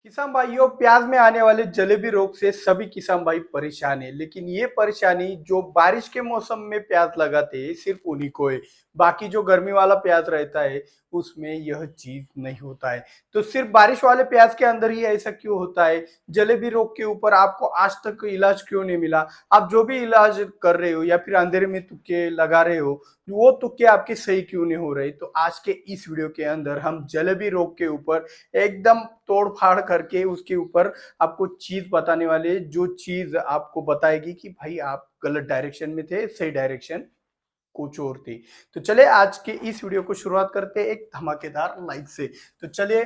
किसान भाइयों, प्याज में आने वाले जलेबी रोग से सभी किसान भाई परेशान है। लेकिन ये परेशानी जो बारिश के मौसम में प्याज लगाते हैं सिर्फ उन्हीं को है। बाकी जो गर्मी वाला प्याज रहता है उसमें यह चीज नहीं होता है। तो सिर्फ बारिश वाले प्याज के अंदर ही ऐसा क्यों होता है? जलेबी रोग के ऊपर आपको आज तक इलाज क्यों नहीं मिला? आप जो भी इलाज कर रहे हो या फिर अंधेरे में तुक्के लगा रहे हो, वो तुक्के आपके सही क्यों नहीं हो रहे? तो आज के इस वीडियो के अंदर हम जलेबी रोग के ऊपर एकदम तोड़-फाड़ करके उसके ऊपर आपको चीज़ बताने वाले, जो चीज़ आपको बताएगी कि भाई आप गलत डायरेक्शन में थे, सही डायरेक्शन कुछ और थी। तो चलिए आज के इस वीडियो को शुरुआत करते हैं एक धमाकेदार लाइक से। तो चलिए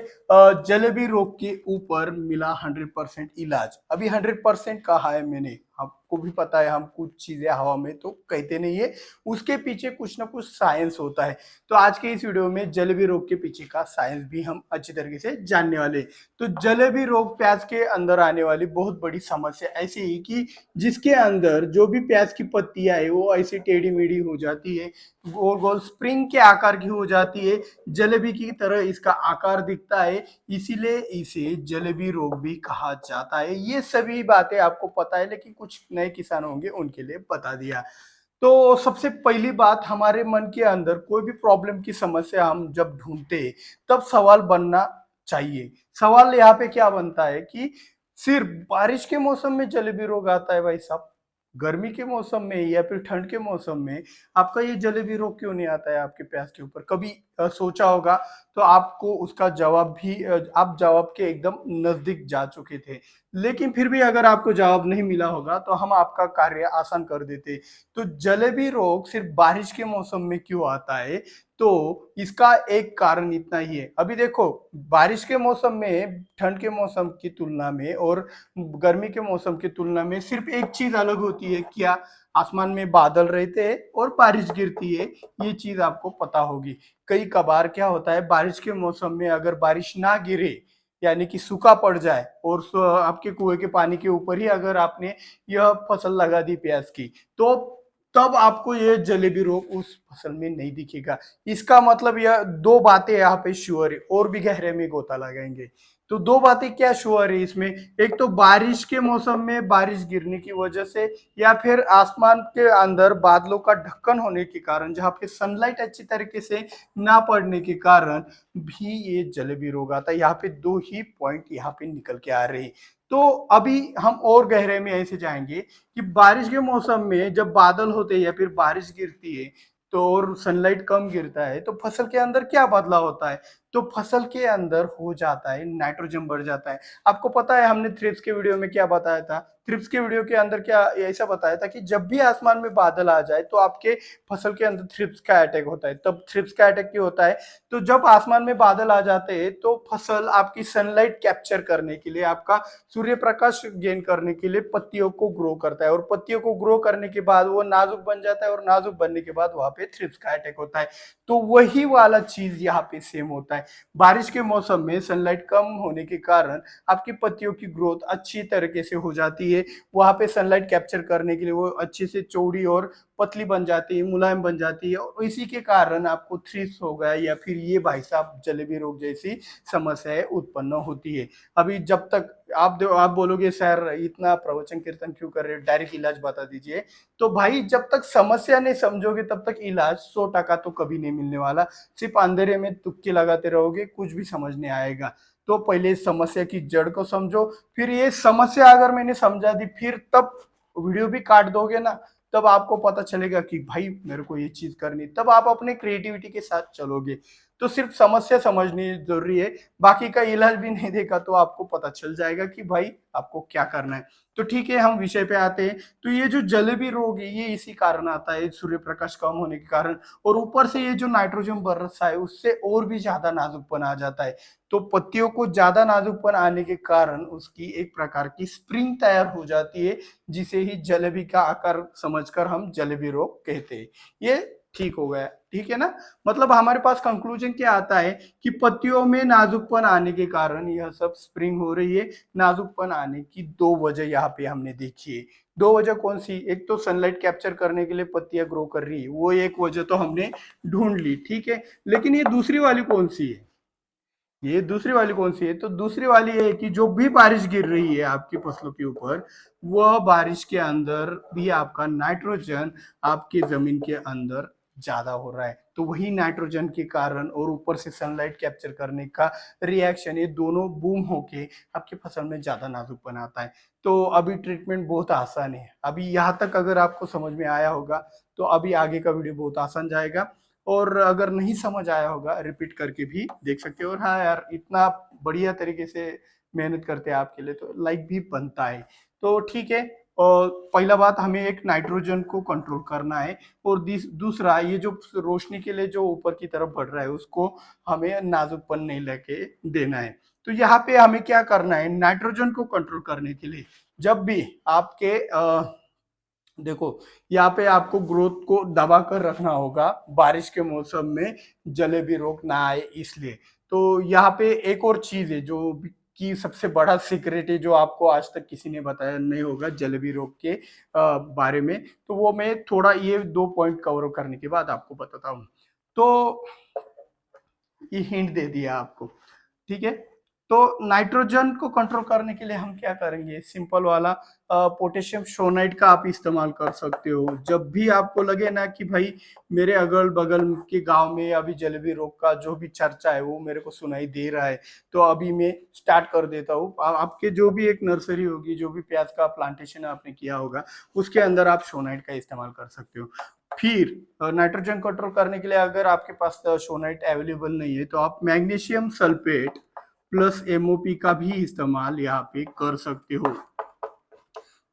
जलेबी रोग के ऊपर मिला 100% इलाज। अभी 100% कहा है मैंने, आपको भी पता है हम कुछ चीजें हवा में तो कहते नहीं है, उसके पीछे कुछ ना कुछ साइंस होता है। तो आज के इस वीडियो में जलेबी रोग के पीछे का साइंस भी हम अच्छी तरीके से जानने वाले हैं। तो जलेबी रोग प्याज के अंदर आने वाली बहुत बड़ी समस्या ऐसी है कि जिसके अंदर जो भी प्याज की पत्तियां है वो ऐसी टेढ़ी मेढ़ी हो जाती है, गोल गोल स्प्रिंग के आकार की हो जाती है, जलेबी की तरह इसका आकार दिखता है, इसीलिए इसे जलेबी रोग भी कहा जाता है। ये सभी बातें आपको पता है, लेकिन कुछ नए किसान होंगे उनके लिए बता दिया। तो सबसे पहली बात, हमारे मन के अंदर कोई भी प्रॉब्लम की समस्या हम जब ढूंढते हैं तब सवाल बनना चाहिए। सवाल यहाँ पे क्या बनता है कि सिर्फ बारिश के मौसम में जलेबी रोग आता है भाई साहब, गर्मी के मौसम में या फिर ठंड के मौसम में आपका ये जलेबी रोग क्यों नहीं आता है आपके प्याज के ऊपर? कभी सोचा होगा? तो आपको उसका जवाब भी आप जवाब के एकदम नजदीक जा चुके थे। लेकिन फिर भी अगर आपको जवाब नहीं मिला होगा तो हम आपका कार्य आसान कर देते। तो जलेबी रोग सिर्फ बारिश के मौसम में क्यों आता है? तो इसका एक कारण इतना ही है। अभी देखो, बारिश के मौसम में ठंड के मौसम की तुलना में और गर्मी के मौसम की तुलना में सिर्फ एक चीज अलग होती है, क्या? आसमान में बादल रहते हैं और बारिश गिरती है। ये चीज आपको पता होगी। कई कबार क्या होता है, बारिश के मौसम में अगर बारिश ना गिरे, यानी कि सूखा पड़ जाए और आपके कुएं के पानी के ऊपर ही अगर आपने यह फसल लगा दी प्याज की, तो तब आपको ये जलेबी रोग उस फसल में नहीं दिखेगा। इसका मतलब यह दो बातें यहाँ पे श्योर है, और भी गहरे में गोता लगाएंगे। तो दो बातें क्या श्योर है इसमें? एक तो बारिश के मौसम में बारिश गिरने की वजह से, या फिर आसमान के अंदर बादलों का ढक्कन होने के कारण, जहाँ पे सनलाइट अच्छी तरीके से ना पड़ने के कारण भी ये जलेबी रोग आता है। यहाँ पे दो ही पॉइंट यहाँ पे निकल के आ रहे हैं। तो अभी हम और गहरे में ऐसे जाएंगे कि बारिश के मौसम में जब बादल होते हैं या फिर बारिश गिरती है, तो और सनलाइट कम गिरता है, तो फसल के अंदर क्या बदलाव होता है? तो फसल के अंदर हो जाता है नाइट्रोजन बढ़ जाता है। आपको पता है हमने थ्रिप्स के वीडियो में क्या बताया था? थ्रिप्स के वीडियो के अंदर क्या ऐसा बताया था कि जब भी आसमान में बादल आ जाए तो आपके फसल के अंदर थ्रिप्स का अटैक होता है। तब थ्रिप्स का अटैक क्यों होता है? तो जब आसमान में बादल आ जाते हैं तो फसल आपकी सनलाइट कैप्चर करने के लिए, आपका सूर्य प्रकाश गेन करने के लिए पत्तियों को ग्रो करता है, और पत्तियों को ग्रो करने के बाद वो नाजुक बन जाता है, और नाजुक बनने के बाद वहां पे थ्रिप्स का अटैक होता है। तो वही वाला चीज यहाँ पे सेम होता है। बारिश के मौसम में सनलाइट कम होने के कारण आपकी पत्तियों की ग्रोथ अच्छी तरीके से हो जाती है। वहां पे सनलाइट कैप्चर करने के लिए वो अच्छे से चौड़ी और पतली बन जाती है, मुलायम बन जाती है, और इसी के कारण आपको थ्रिप्स हो गया या फिर ये भाई साहब जलेबी रोग जैसी समस्याएं उत्पन्न होती है। अभी जब तक आप बोलोगे सर इतना प्रवचन कीर्तन क्यों कर रहे हो, डायरेक्ट इलाज बता दीजिए। तो भाई जब तक समस्या नहीं समझोगे तब तक इलाज 100% तो कभी नहीं मिलने वाला। सिर्फ अंधेरे में तुक्के लगाते रहोगे, कुछ भी समझ नहीं आएगा। तो पहले समस्या की जड़ को समझो, फिर ये समस्या अगर मैंने समझा दी फिर तब वीडियो भी काट दोगे ना, तब आपको पता चलेगा कि भाई मेरे को ये चीज करनी, तब आप अपने क्रिएटिविटी के साथ चलोगे। तो सिर्फ समस्या समझनी जरूरी है, बाकी का इलाज भी नहीं देखा तो आपको पता चल जाएगा कि भाई आपको क्या करना है। तो ठीक है, हम विषय पे आते हैं। तो ये जो जलेबी रोग है ये इसी कारण आता है, सूर्य प्रकाश कम होने के कारण, और ऊपर से ये जो नाइट्रोजन बरसा है उससे और भी ज्यादा नाजुकपन आ जाता है। तो पत्तियों को ज्यादा नाजुकपन आने के कारण उसकी एक प्रकार की स्प्रिंग तैयार हो जाती है, जिसे ही जलेबी का आकार समझकर हम जलेबी रोग कहते हैं। ये ठीक हो गया, ठीक है ना? मतलब हमारे पास कंक्लूजन क्या आता है कि पत्तियों में नाजुकपन आने के कारण यह सब स्प्रिंग हो रही है। नाजुकपन आने की दो वजह यहाँ पे हमने देखी है। दो वजह कौन सी? एक तो सनलाइट कैप्चर करने के लिए पत्तियां ग्रो कर रही है, वो एक वजह तो हमने ढूंढ ली, ठीक है। लेकिन ये दूसरी वाली कौन सी है? ये दूसरी वाली कौन सी है? तो दूसरी वाली है कि जो भी बारिश गिर रही है आपकी फसलों के ऊपर, वह बारिश के अंदर भी आपका नाइट्रोजन आपकी जमीन के अंदर ज्यादा हो रहा है। तो वही नाइट्रोजन के कारण और ऊपर से सनलाइट कैप्चर करने का रिएक्शन, ये दोनों बूम होके आपकी फसल में ज्यादा नाजुक बनाता है। तो अभी ट्रीटमेंट बहुत आसान है। अभी यहाँ तक अगर आपको समझ में आया होगा तो अभी आगे का वीडियो बहुत आसान जाएगा। और अगर नहीं समझ आया होगा रिपीट करके भी देख सकते हो। और हाँ यार, इतना बढ़िया तरीके से मेहनत करते हैं आपके लिए तो लाइक भी बनता है। तो ठीक है। और पहला बात, हमें एक नाइट्रोजन को कंट्रोल करना है। और दूसरा, ये जो रोशनी के लिए जो ऊपर की तरफ बढ़ रहा है उसको हमें नाजुकपन नहीं लेके देना है। तो यहाँ पे हमें क्या करना है नाइट्रोजन को कंट्रोल करने के लिए? जब भी आपके देखो, यहाँ पे आपको ग्रोथ को दबा कर रखना होगा बारिश के मौसम में, जलेबी रोग ना आए इसलिए। तो यहाँ पे एक और चीज है जो कि सबसे बड़ा सीक्रेट है, जो आपको आज तक किसी ने बताया नहीं होगा जलेबी रोग के बारे में। तो वो मैं थोड़ा ये 2 पॉइंट कवर करने के बाद आपको बताता हूँ। तो ये हिंट दे दिया आपको, ठीक है। तो नाइट्रोजन को कंट्रोल करने के लिए हम क्या करेंगे? सिंपल वाला पोटेशियम सोनाइट का आप इस्तेमाल कर सकते हो। जब भी आपको लगे ना कि भाई मेरे अगल बगल के गांव में अभी जलेबी रोग का जो भी चर्चा है वो मेरे को सुनाई दे रहा है, तो अभी मैं स्टार्ट कर देता हूँ। आपके जो भी एक नर्सरी होगी, जो भी प्याज का प्लांटेशन आपने किया होगा, उसके अंदर आप सोनाइट का इस्तेमाल कर सकते हो। फिर नाइट्रोजन कंट्रोल करने के लिए अगर आपके पास सोनाइट अवेलेबल नहीं है तो आप मैग्नीशियम सल्फेट प्लस एमओपी का भी इस्तेमाल यहाँ पे कर सकते हो।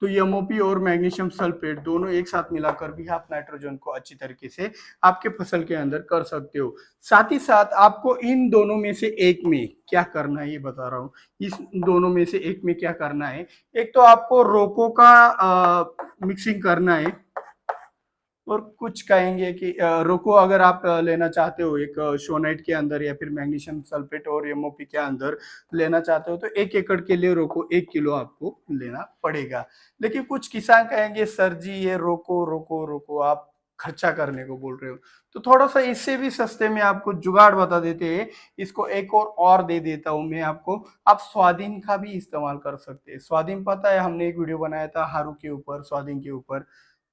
तो एमओपी और मैग्नीशियम सल्फेट दोनों एक साथ मिलाकर भी आप नाइट्रोजन को अच्छी तरीके से आपके फसल के अंदर कर सकते हो। साथ ही साथ आपको इन दोनों में से एक में क्या करना है ये बता रहा हूँ। इस दोनों में से एक में क्या करना है? एक तो आपको रोको का मिक्सिंग करना है। और कुछ कहेंगे कि रोको अगर आप लेना चाहते हो एक सोनाइट के अंदर या फिर मैग्नीशियम सल्फेट और एमओपी के अंदर लेना चाहते हो तो 1 एकड़ के लिए रोको 1 किलो आपको लेना पड़ेगा। लेकिन कुछ किसान कहेंगे सर जी ये रोको रोको रोको आप खर्चा करने को बोल रहे हो। तो थोड़ा सा इससे भी सस्ते में आपको जुगाड़ बता देते हैं। इसको एक और दे देता हूं मैं आपको। आप स्वाधीन का भी इस्तेमाल कर सकते हैं। स्वाधीन पता है, हमने एक वीडियो बनाया था हारू के ऊपर, स्वाधीन के ऊपर।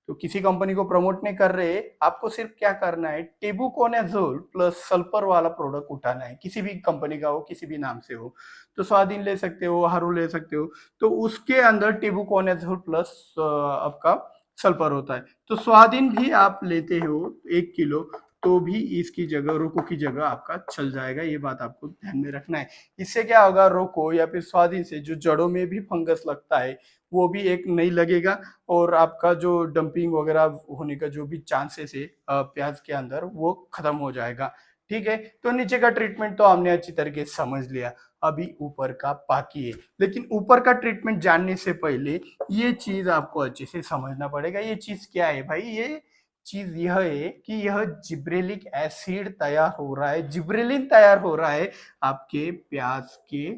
तो किसी कंपनी को प्रमोट नहीं कर रहे, आपको सिर्फ क्या करना है टेबुकोनाजोल प्लस सल्फर वाला प्रोडक्ट उठाना है, किसी भी कंपनी का हो किसी भी नाम से हो। तो स्वाधीन ले सकते हो, हारू ले सकते हो। तो उसके अंदर टेबुकोनाजोल प्लस आपका सल्फर होता है। तो स्वाधीन भी आप लेते हो 1 किलो तो भी इसकी जगह रोको की जगह आपका चल जाएगा। ये बात आपको ध्यान में रखना है। इससे क्या होगा, रोको या फिर स्वाधीन से जो जड़ों में भी फंगस लगता है वो भी एक नहीं लगेगा। और आपका जो डंपिंग वगैरह होने का जो भी चांसेस है प्याज के अंदर वो खत्म हो जाएगा। ठीक है। तो नीचे का ट्रीटमेंट तो हमने अच्छी तरीके से समझ लिया। अभी ऊपर का बाकी है। लेकिन ऊपर का ट्रीटमेंट जानने से पहले ये चीज आपको अच्छे से समझना पड़ेगा। ये चीज क्या है भाई? ये चीज यह है कि यह जिब्रेलिक एसिड तैयार हो रहा है, जिब्रेलिन तैयार हो रहा है आपके प्याज के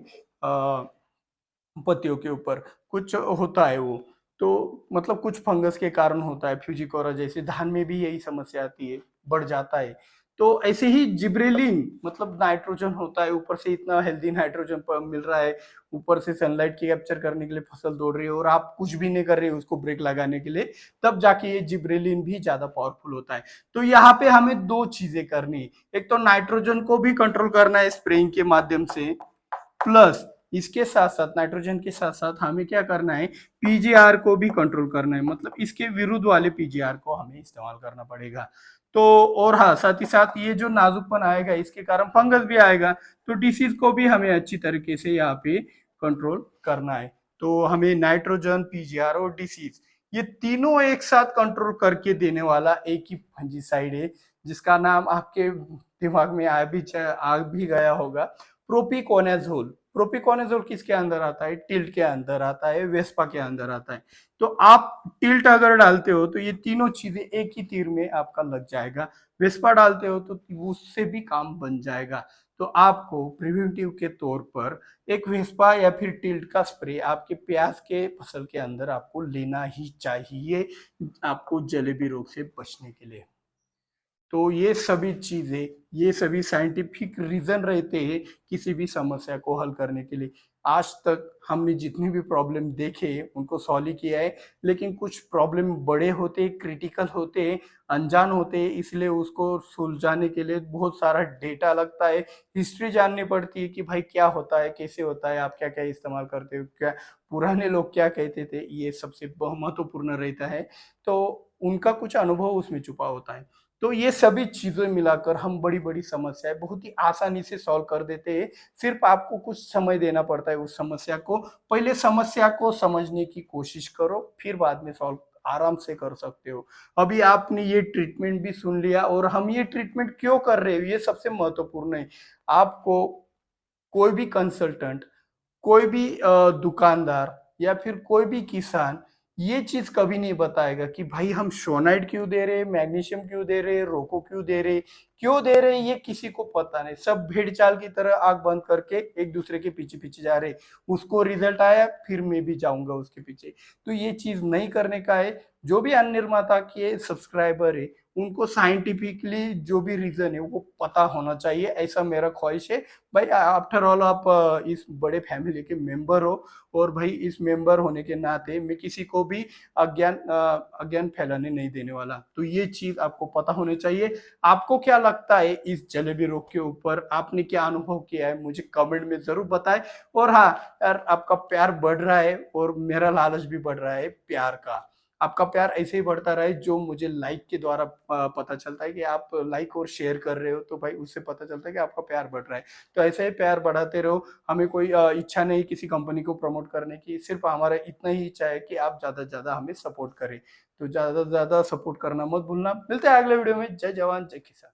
पत्तियों के ऊपर। कुछ होता है वो, तो मतलब कुछ फंगस के कारण होता है, फ्यूजिकोरा जैसे धान में भी यही समस्या आती है, बढ़ जाता है। तो ऐसे ही जिब्रेलिन मतलब नाइट्रोजन होता है, ऊपर से इतना हेल्दी नाइट्रोजन मिल रहा है, ऊपर से सनलाइट की कैप्चर करने के लिए फसल दौड़ रही है और आप कुछ भी नहीं कर रहे उसको ब्रेक लगाने के लिए, तब जाके ये जिब्रेलिन भी ज्यादा पावरफुल होता है। तो यहाँ पे हमें दो चीजें करनी है। एक तो नाइट्रोजन को भी कंट्रोल करना है स्प्रेइंग के माध्यम से, प्लस इसके साथ साथ नाइट्रोजन के साथ साथ हमें क्या करना है पीजीआर को भी कंट्रोल करना है। मतलब इसके विरुद्ध वाले पीजीआर को हमें इस्तेमाल करना पड़ेगा। तो और हाँ, साथ ही साथ ये जो नाजुकपन आएगा इसके कारण फंगस भी आएगा। तो डिसीज को भी हमें अच्छी तरीके से यहाँ पे कंट्रोल करना है। तो हमें नाइट्रोजन, पीजीआर और डिसीज, ये तीनों एक साथ कंट्रोल करके देने वाला एक ही फंजीसाइड है, जिसका नाम आपके दिमाग में आ भी गया होगा, प्रोपिकोनाजोल। प्रोपिकोनाजोल किसके अंदर आता है? टिल्ट के अंदर आता है, वेस्पा के अंदर आता है। तो आप टिल्ट अगर डालते हो तो ये तीनों चीजें एक ही तीर में आपका लग जाएगा। वेस्पा डालते हो तो उससे भी काम बन जाएगा। तो आपको प्रिवेंटिव के तौर पर एक वेस्पा या फिर टिल्ट का स्प्रे आपके प्याज के फसल के अंदर आपको लेना ही चाहिए, आपको जलेबी रोग से बचने के लिए। तो ये सभी चीज़ें, ये सभी साइंटिफिक रीज़न रहते हैं किसी भी समस्या को हल करने के लिए। आज तक हमने जितने भी प्रॉब्लम देखे उनको सॉल्व ही किया है, लेकिन कुछ प्रॉब्लम बड़े होते, क्रिटिकल होते, अनजान होते, इसलिए उसको सुलझाने के लिए बहुत सारा डेटा लगता है, हिस्ट्री जाननी पड़ती है कि भाई क्या होता है, कैसे होता है, आप क्या-क्या इस्तेमाल करते हो, क्या पुराने लोग क्या कहते थे, ये सबसे महत्वपूर्ण रहता है। तो उनका कुछ अनुभव उसमें छुपा होता है। तो ये सभी चीज़ें मिलाकर हम बड़ी-बड़ी समस्याएँ बहुत ही आसानी से सॉल्व कर देते हैं। सिर्फ़ आपको कुछ समय देना पड़ता है उस समस्या को। पहले समस्या को समझने की कोशिश करो, फिर बाद में सॉल्व आराम से कर सकते हो। अभी आपने ये ट्रीटमेंट भी सुन लिया और हम ये ट्रीटमेंट क्यों कर रहे हैं, ये सबसे महत्वपूर्ण है। आपको कोई भी कंसल्टेंट, कोई भी दुकानदार या फिर कोई भी किसान ये चीज़ कभी नहीं बताएगा कि भाई हम सोनाइट क्यों दे रहे हैं, मैग्नीशियम क्यों दे रहे हैं, रोको क्यों दे रहे हैं ये किसी को पता नहीं। सब भेड़-चाल की तरह आँख बंद करके एक दूसरे के पीछे-पीछे जा रहे हैं। उसको रिज़ल्ट आया फिर मैं भी जाऊँगा उसके पीछे। तो ये चीज़ नहीं करने का है। जो भी अन्य निर्माता के सब्सक्राइबर है, उनको साइंटिफिकली जो भी रीज़न है वो पता होना चाहिए, ऐसा मेरा ख्वाहिश है। भाई आफ्टर ऑल आप इस बड़े फैमिली के मेंबर हो और भाई इस मेंबर होने के नाते मैं किसी को भी अज्ञान फैलाने नहीं देने वाला। तो ये चीज़ आपको पता होनी चाहिए। आपको क्या लगता है इस जलेबी रोग के ऊपर? आपने क्या अनुभव किया है? मुझे कमेंट में ज़रूर बताएँ और हाँ, यार आपका प्यार बढ़ रहा है और मेरा लालच भी बढ़ रहा है प्यार का। आपका प्यार ऐसे ही बढ़ता रहे जो मुझे लाइक के द्वारा पता चलता है कि आप लाइक और शेयर कर रहे हो, तो भाई उससे पता चलता है कि आपका प्यार बढ़ रहा है। तो ऐसे ही प्यार बढ़ाते रहो। हमें कोई इच्छा नहीं किसी कंपनी को प्रमोट करने की, सिर्फ़ हमारा इतना ही इच्छा है कि आप ज़्यादा से ज़्यादा हमें सपोर्ट करें। तो ज़्यादा से ज़्यादा सपोर्ट करना मत भूलना। मिलते हैं अगले वीडियो में। जय जवान, जय किसान।